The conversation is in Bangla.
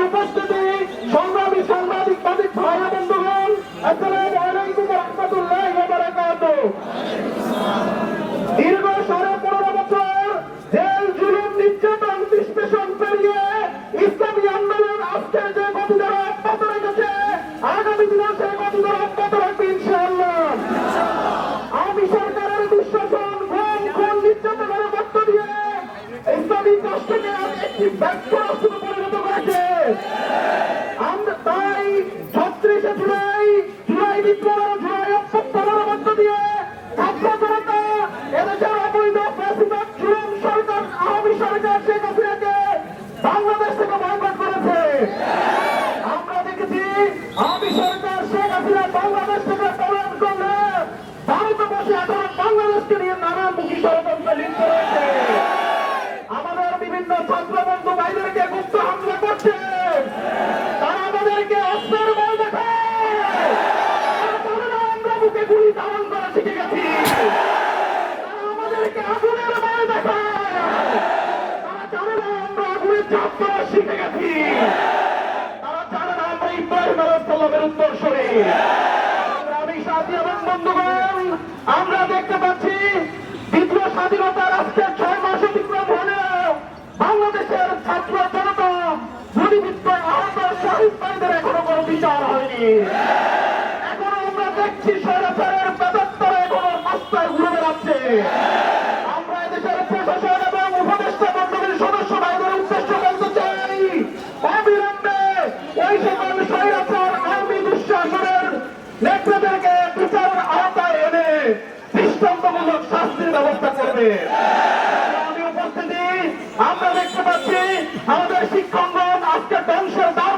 উপস্থিতি সংগ্রামী সাংবাদিক ভাই বন্ধুগণ, আসসালামু আলাইকুম ওয়া রাহমাতুল্লাহি ওয়া বারাকাতুহু। দীর্ঘ 15.5 বছর জেল, জুলুম, নির্যাতন, নিষ্পেষণ পেরিয়ে ইসলামী আন্দোলন আজকের যে গতি দ্বারা অব্যাহত রেখেছে, আগামী দিনে সেই গতি দ্বারা অব্যাহত রাখবে ইনশাআল্লাহ। আওয়ামী সরকারের দুঃশাসন, খুন, নির্যাতনের মধ্য দিয়ে ইসলামী রাষ্ট্রকে একটি ব্যর্থ রাষ্ট্রে পরিণত করেছে। আমরা তাই 36 জুলাই বিপ্লবের, জুলাই অভ্যুত্থানের মধ্য দিয়ে ছাত্র জনতা এদেশের অবৈধ ফ্যাসিবাদ জুলুম সরকার, আওয়ামী সরকার শেখ হাসিনাকে বাংলাদেশ থেকে বয়কট করেছে। আমরা দেখেছি আওয়ামী সরকার শেখ হাসিনা বাংলাদেশ থেকে পলায়ন করলে ভারতে বসে এখন বাংলাদেশকে নিয়ে নানামুখী ষড়যন্ত্রে লিপ্ত রয়েছে। আমাদের বিভিন্ন ছাত্র বন্ধু ভাইদেরকে গুপ্ত হামলা করছে, তারা আমাদেরকে অস্ত্রের বল দেখায়। আমরা বুকে গুলি ধারণ করা শিখে গেছি, তারা আমাদেরকে আগুনের বল দেখায়। তারা জানে না আমরা আগুনের চাপ দেওয়া শিখে গেছি, তারা জানে না আমরা ইব্রাহিম আলাইহিস সালামের উত্তরসূরি। আমি সাথী এবং বন্ধুগণ, আমরা দেখতে পাচ্ছি দ্বিতীয় স্বাধীনতার আজকে 6 মাস অতিক্রম হলেও বাংলাদেশের ছাত্র জনতা, গুলিবিদ্ধ আহত শহীদ ভাইদের এখনো কোনো বিচার হয়নি। এখনো আমরা দেখছি স্বৈরাচারের বেদত্তরে এখনো রাস্তায় ঘুরে বেড়াচ্ছে। আমরা এদেশের প্রশাসন এবং উপদেষ্টা মন্ডলীর সদস্য ভাইদের উদ্দেশ্য বলতে চাই, অবিলম্বে ওই সকল স্বৈরাচার আওয়ামী দুঃশাসনের নেতৃত্বদেরকে বিচারের আওতায় এনে দৃষ্টান্তমূলক শাস্তির ব্যবস্থা করবে। আমি উপস্থিতি আমরা দেখতে পাচ্ছি আমাদের শিক্ষকগণ আজকে ধ্বংসের দ্বার